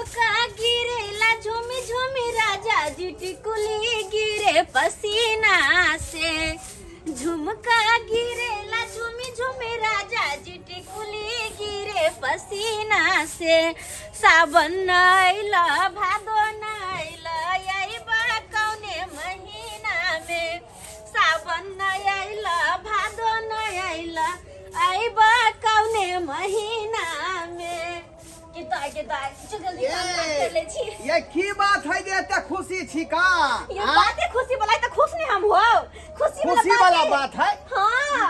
झुमका गिरेला झूमी झूमी राजा जी टिकुली गिरे पसीना से। झुमका गिरेला झूमी झूमी राजा जी टिकुली गिरे पसीना से। सावन नैला भादो नैला यही बा कौने महीना में। सावन नैला भादो नैला आई बा कौने महीना में। ये की बात है जे एते खुशी छी का? ये बात है खुशी वाला तो खुश नहीं हम हो। खुशी वाला बात है। हां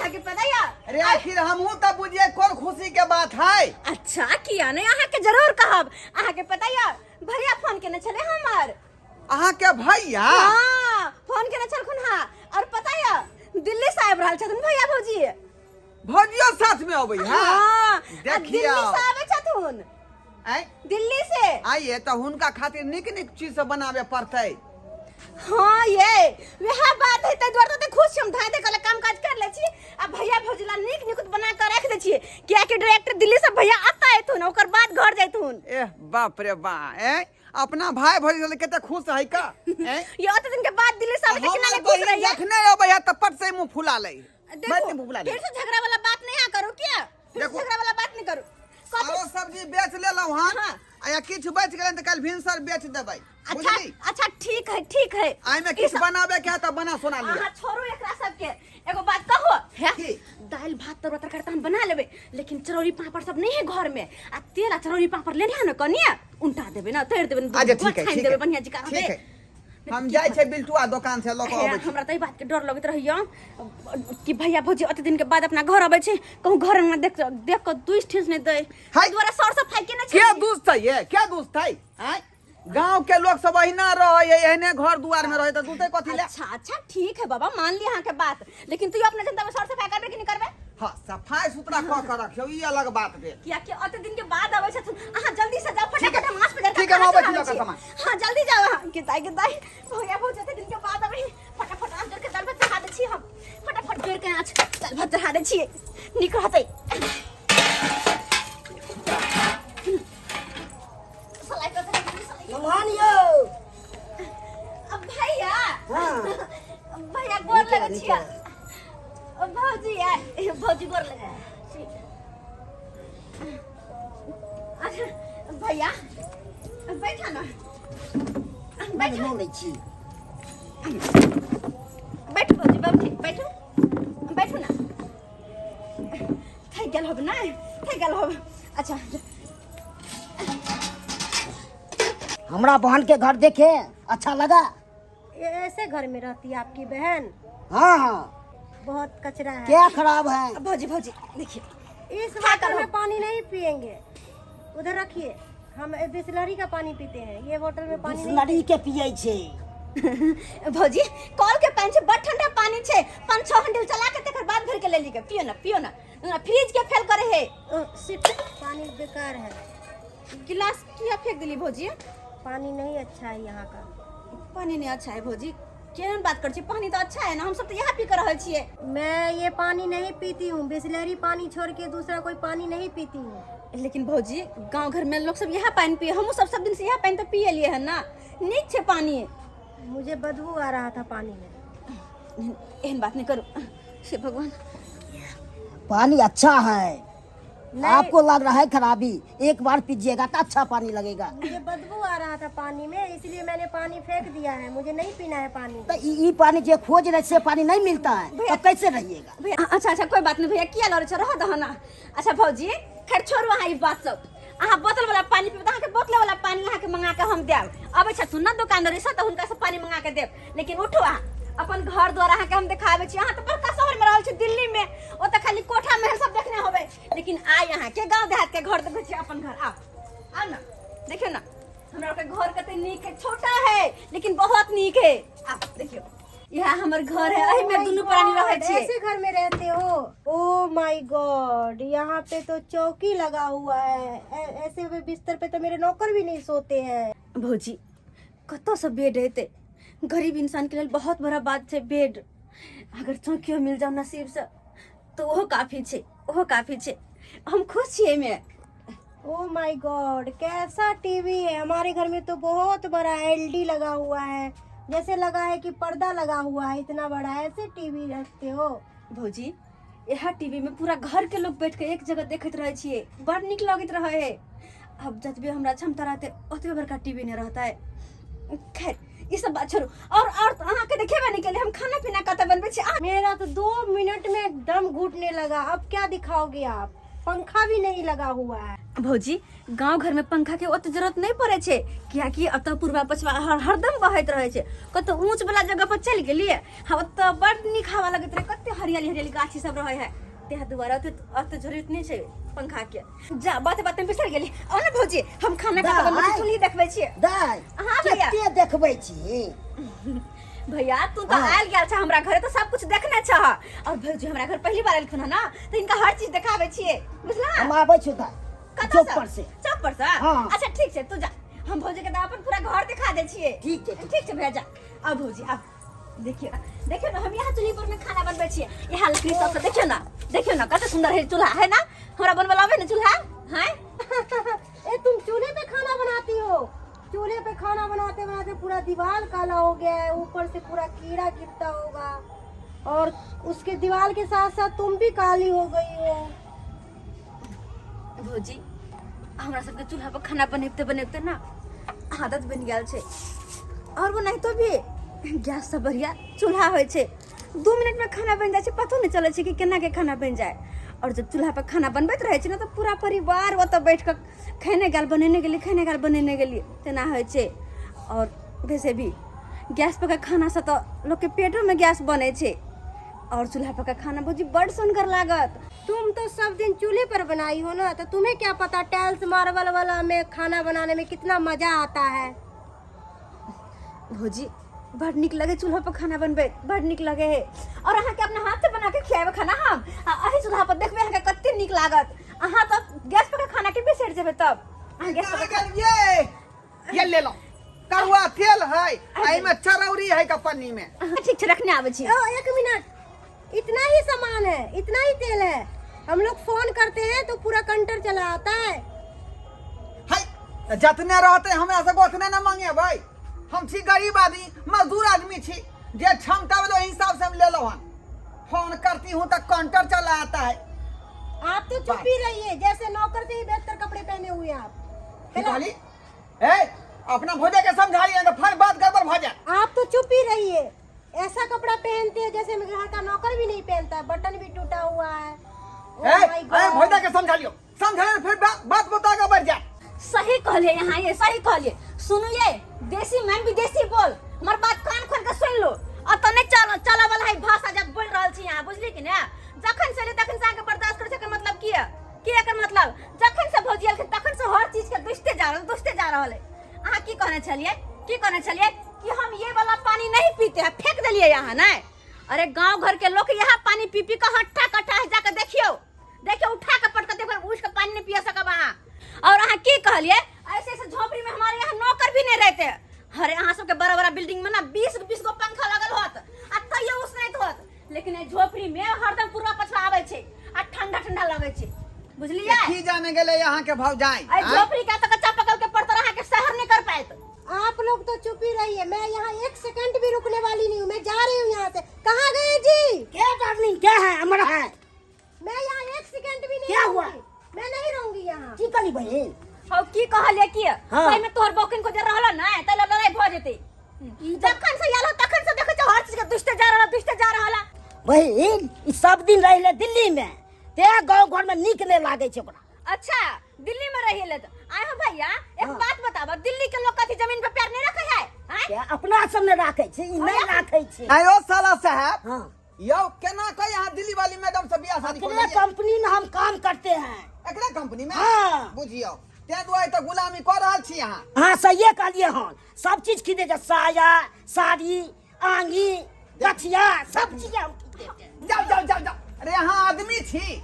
आगे पता या अरे आखिर हमहू त बुझिए कौन खुशी के बात है। अच्छा किया नहीं आहा के जरूर कहब। आहा के पता या भैया फोन केने चले हमर। आहा के भैया? हां फोन केने चलखुन। हां और पता या दिल्ली से आब रहल छथुन भैया भौजी। भौजियो साथ में अबै है? हां देखिए दिल्ली से आवे छथुन। आई दिल्ली से आइए तो हुनका खातिर निक निक चीज सब बनावे पड़तै। हाँ ये वह बात है। तै द्वारा तो खुश हम धाय दे कल काम काज कर ले छी। आ भैया भौजिला निक निक बना के रख दे छी। किया कि डायरेक्टर दिल्ली से भैया आता है थुन ओकर बाद घर जाइथुन। एह बाप रे बा अपना भाई भौजी ले केते खुश है का? ये अत दिन के बाद दिल्ली से आवे के किना खुश रही है। जखने अबै है त पट से मुंह फुला ले। देखो फिर से झगड़ा वाला बात नहीं करो। क्या फिर से झगड़ा वाला बात नहीं करो। आओ सब्जी बेच लेलौ हां। आ किछ बच गेलै त कल भिनसर बेच देबै। बुझली? अच्छा ठीक है ठीक है। आई में किछ बनावे के है त बना सोना लिया। हां छोड़ो एकरा सब के। एगो बात कहो है की? दाल भात तरकारी त हम बना लेबे लेकिन चरौरी पापड़ सब नहीं है घर में। आ तेल चरौरी पापड़ लेने है न कनिया उल्टा देबे ना तैर देबे। अच्छा ठीक है देबे बढ़िया जी का ठीक है। हम जाय छै बिल्टुआ दुकान से लोक आबै छै। हमरा त ई बात के डर लगत रहियो कि भैया भौजी अत दिन के बाद अपना घर आबै छै कहूं घर में देख के दुइस ठेस नहीं दे। हाय द्वारा सर सब फाइ के न छै। क्या दोस्त है ये? क्या दोस्त है? हैं? गांव के लोग सब अहिना रहे एहने घर दुआर में रहे त दूते कथि ले? अच्छा ठीक है बाबा मान लिया हां के बात लेकिन तू अपने जनता में सर सफाई करबे कि नहीं करबे? हां सफाई सुथरा क के रखियो ई अलग बात बे। किया कि अत दिन के बाद आबै छथुन। आहा जल्दी से जाओ फटाफट मांस पे ठीक है हम आबै छी लोग सामान। हां जल्दी जाओ। के ताई भैया भौजी अत दिन के बाद आबै फटाफट आज के दाल भात चढ़ा दे छी हम। फटाफट बेर के आज दाल भात चढ़ा दे छी निक रहतै। मानियो अब भैया हां भैया गोर लगै छिया। भौजी है भौजी गोर लगे। अच्छा भैया बैठा ना बैठो ले छी। बैठो भौजी बैठो बैठो ना। थक गेल होब ना थक गेल होब। अच्छा हमरा बहन के घर देखे अच्छा लगा? ऐसे घर में रहती है आपकी बहन? हाँ हाँ। बहुत कचरा है। क्या खराब है? भौजी देखिए इस बोतल में पानी नहीं पिएंगे। उधर रखिए हम बिस्लरी का पानी पीते हैं। ये बोतल में पानी नहीं। बिस्लरी के पिए छे। भौजी कॉल के पानी से बड़ ठंडा पानी छे 5-6 घंटे चला के तकर बाद भर के ले ली के पियो ना फ्रिज के फेल करे है। सिर्फ पानी बेकार है। गिलास किया फेंक दिली भौजी? पानी नहीं अच्छा है यहाँ का। पानी नहीं अच्छा है भौजी केहन बात कर छी? पानी तो अच्छा है ना हम सब तो यहाँ पी कर रहल छिए। मैं ये पानी नहीं पीती हूँ। बिस्लरी पानी छोड़ के दूसरा कोई पानी नहीं पीती हूँ। लेकिन भौजी गांव घर में लोग सब यहाँ पानी पिए हम सब दिन से यहाँ पानी तो पिए लिए है ना नीक छे पानी। मुझे बदबू आ रहा था पानी में। एहन बात नहीं करो हे भगवान। पानी अच्छा है। आपको लग रहा है खराबी। एक बार पीजिएगा तो अच्छा पानी लगेगा। मुझे बदबू आ रहा था पानी में इसलिए मैंने पानी फेंक दिया है। मुझे नहीं पीना है पानी। तो ये पानी जो खोज रहे से पानी नहीं मिलता है तो कैसे रहिएगा? भैया अच्छा कोई बात नहीं भैया किया लड़ छ रह दह ना। अच्छा भौजी खैर छोड़ू अहाँ ई बात सब। अहाँ बोतल वाला पानी पीब अहाँ के बोतल वाला पानी अहाँ के मंगा के हम देब। अबै छथुन ना दुकानदार से तो हुनका से पानी मंगा के देब। लेकिन उठो अहाँ अपन घर द्वार अहाँ के हम देखाबे छी। अहाँ तो बड़का शहर में रहल छी दिल्ली में ओ त खाली कोठा महल सब देखने होबे लेकिन आइ अहाँ के गांव देहात के घर देखै छी अपन घर। आओ ना देखियो ना हमरा के घर कते नीक है। छोटा है लेकिन बहुत नीक है। आओ देखियो यह हमर घर है एही में दुनु प्राणी रहै छी। ऐसे घर में रहते हो? ओ माय गॉड यहाँ पे तो चौकी लगा हुआ है। ऐसे में बिस्तर पे तो मेरे नौकर भी नहीं सोते हैं। भौजी कतो से बेड रहते गरीब इंसान के लिए बहुत बड़ा बात है बेड। अगर चौकियो मिल जाओ नसीब से तो वो काफी छे हम खुश छिए में। ओ माय गॉड, कैसा टीवी है। हमारे घर में तो बहुत बड़ा एलडी लगा हुआ है, जैसे लगा है कि पर्दा लगा हुआ है, इतना बड़ा। ऐसे टीवी रखते हो? भौजी यह टीवी में पूरा घर के लोग बैठ के एक जगह देखते रहे छिए, बड़ निक लगत रहे है। अब जतबे हमरा क्षमता रहते ओतबे बड़का टीवी नहीं रहता है। खैर ये सब बात छोड़ो। और अहाँ के देखेबे नहीं के लिए हम खाना पीना कत बनबे छी। मेरा तो 2 मिनट में दम घुटने लगा। अब क्या दिखाओगे आप? पंखा भी नहीं लगा हुआ है। भौजी गांव घर में पंखा के ओत जरूरत नहीं पड़े छे, कियाकि अतः पूर्वा पछवा हरदम बहत रहे छे। कतो ऊंच वाला जगह पर चल गेलिए, हम ओत बड़ निक हवा लगत रहे, कते हरियाली हरियाली गाछी सब रहे है। तेहा दुबारा अत जरूरत नहीं छे पंखा के। जा बात बात में बिसर गेली। और ना भौजी हम खाना का बनबे छी, चुल्ही देखबे छी। दाई हां भैया केते देखबै छी? भैया तू तो आयल गेल छ हमरा घरे, तो सब कुछ देखने छ। और भौजी हमरा घर पहली बार आयल ना, तो इनका हर चीज दिखावे छिए, बुझला? हम आबै छी दाई चौपर से। चौपर से? हाँ। अच्छा ठीक है, तू जा। हम भौजी के अपन पूरा घर दिखा दे छिए। ठीक है भैया जा। अब भौजी अब देखियो ना हम यहाँ चूल्ही पर में खाना बनबे छिए। यहाँ लकड़ी सब से देखियो ना कते सुंदर है चूल्हा है ना। हमरा बनबे आवे ना चूल्हा हैं? ए तुम चूल्हे पे खाना बनाती हो? चूल्हे पे खाना बनाते बनाते पूरा दीवार काला हो गया है, ऊपर से पूरा कीड़ा गिरता होगा, और उसके दीवार के साथ साथ तुम भी काली हो गई हो। भौजी हमरा सबके चूल्हा पर खाना बनते ना आदत बन गेल छे। और वो नहीं तो भी गैस से बढ़िया चूल्हा होय छे। 2 मिनट में खाना बन जाए छे, पतो नहीं चले छे कि केना के खाना बन जाए। और जब चूल्हा पर खाना बनबैत रहे छे ना, तो पूरा परिवार वो तो बैठ कर खाने गाल बनेने गेली तेना होय छे। और वैसे भी गैस पर का खाना से तो लोग के पेटों में गैस बने छे, और चूल्हा पर का खाना भौजी बड़ सुनकर लागत। तुम तो सब दिन चूल्हे पर बनाई हो ना, तो तुम्हें क्या पता टाइल्स मार्बल वाला में खाना बनाने में कितना मजा आता है। भौजी बड़ निक लगे चूल्हा पर खाना बनबे, बड़ निक लगे है। और अहाँ के अपना हाथ से बना के खियाबे खाना हम अही चूल्हा पर देखबे अहाँ के कते निक लागत। अहाँ तो गैस पर का खाना के बिसर जेबे। तब अहाँ गैस पर ये ले लो, कड़वा तेल है, आई में चरौरी है कपन्नी में। ठीक छे रखने आवे छी। 1 मिनट, इतना ही सामान है, इतना ही तेल है। हम लोग फोन करते हैं तो पूरा कंटर चला आता है। हाय जतने रहते हमरा से उतने न मांगे भाई। हम छी गरीब आदमी, मजदूर आदमी छी, जे क्षमता वाले हिसाब से हम ले लो। फोन करती हूँ तो काउंटर चला आता है। आप तो चुप ही रहिए, जैसे नौकर से ही बेहतर कपड़े पहने हुए आप। निकाली अपना भोजे के समझाइए, फिर बात गड़बड़ भोजे। आप तो चुप ही रहिए। ऐसा कपड़ा पहनते हैं जैसे मेरे घर का नौकर भी नहीं पहनता, बटन भी टूटा हुआ है। Oh my God। भोजे के समझाइयो, समझाइए फिर बात बतागा बढ़ जाए। सही कहले यहाँ, ये सही कहले। सुनिए देसी में विदेशी बोल, हमर बात कान खोल के सुन लो। अतने चला वाला है भाषा जब बोल रहल छी यहाँ, बुझली कि ना? जखन से ले तखन से आके बर्दाश्त करे के मतलब की है? की एकर मतलब जखन से भौजी आलखिन तखन से हर चीज के दुष्टे जा रहल है। अहाँ की कहने छलिए कि हम ये वाला पानी नहीं पीते हैं, फेंक दिलिए यहाँ ना। अरे गांव घर के लोग यहाँ पानी पी पी का हट्टा कट्टा है, जाकर देखियो उठा के पटक देखो, उठ के पानी नहीं पिया सकब अहाँ। और अहाँ की कहलिए ऐसे झोपड़ी में हमारे यहाँ नौकर भी नहीं रहते। अरे अहाँ सबके बड़ा बड़ा बिल्डिंग में ना 20 गो पंखा लगल होत, आ तैयो उस नहीं होत, लेकिन झोपड़ी में हरदम पूरा पछवा आवे छे आ ठंडा लगे छे, बुझलिए? की जाने गेले यहाँ के भाव जाए आई झोपड़ी का तो कच्चा पकल के पड़ता रहा के शहर नहीं कर पाए। आप लोग तो चुप ही रहिए। मैं यहाँ 1 सेकंड भी रुकने वाली नहीं हूँ। मैं जा रही हूँ यहाँ से। कहाँ गए जी? क्या डार्लिंग, क्या है? हमारा है। मैं यहाँ 1 सेकंड भी नहीं क्या हुआ? रहूंगी। मैं नहीं रहूंगी यहाँ। की करी बहन? और की कहलिए कि हाँ। सही में तोहर बौकिन को दे रहल ना, त लड़ाई भ जेते। जखन से यालो तखन से देखै छ हर चीज के दुष्टे जा रहल। बहन ई सब दिन रहले दिल्ली में, ते गांव घर में निक नहीं लागे छै ओकरा। अच्छा दिल्ली में रहिए तो आय हो भैया, एक बात बताबो, दिल्ली के लोग कथी जमीन पे पैर नहीं रखे है? क्या अपना सब ने राखे छै, ई नहीं राखे छै। आयो साला साहब, हां यो केना कह यहाँ दिल्ली वाली मैडम से बियाह शादी अपने कंपनी में हम काम करते हैं। एकरा कंपनी में? हाँ। बुझियो ते दुआई तो गुलामी कर रहल छी यहाँ। हाँ सही कहलिए हन, सब चीज खरीदे छै, साया साड़ी आंगी गछिया सब चीज हम खरीदे। जाओ अरे यहाँ आदमी छी,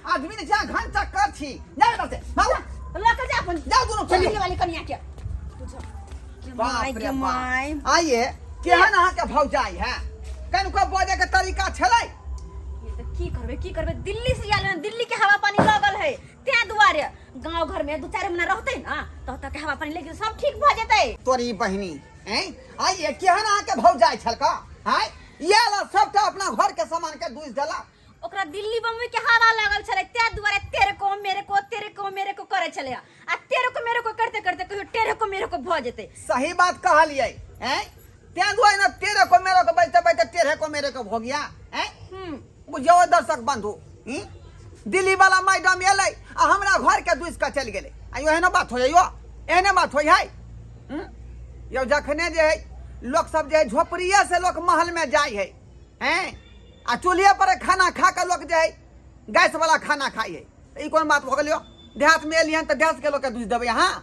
आदमी ने जहाँ घन चक्कर छी, जाओ इधर से भागो, लेकर जा अपन जाओ दोनों दिल्ली चलिए। वाली कन्या के। बाप रे बाप, आइए केहन अहाँ के भाव जाई है, कनको बोले के तरीका छलै। की करबे दिल्ली से आयल, दिल्ली के हवा पानी लगल है, ते दुआरे गांव घर में 2-4 महीना रहते ना तो के हवा पानी लेकिन सब ठीक भ जेतै। तोरी बहिनी हैं आई ये केहन आके भौ जाय छलका हैं ये ला सबटा अपना घर के सामान के दूस देला। ओकरा दिल्ली बम्बई के हवा लागल छले ते दुआरे तेरे को मेरे को करे छले आ तेरे को मेरे को करते करते कहियो तेरे को मेरे को भ जेतै। सही बात कहलिए हैं ते दुआरे ना तेरे को मेरे को बैठते बैठते तेरे को मेरे को हो गया हैं। बुझो दर्शक बंधु दिल्ली वाला मैडम एलै आ हमरा घर के दूस के चल गेलै आ एहन बात हो यो एहने बात हो है यो जखने जे है लोग सब जे झोपड़िए से लोग महल में जाय है हैं आ चूल्हे पर खाना खा के लोग जे है गैस वाला खाना खाई है ई कोन बात हो गेलियो देहात में एलियन त देश के लोग के दूस देबै। हाँ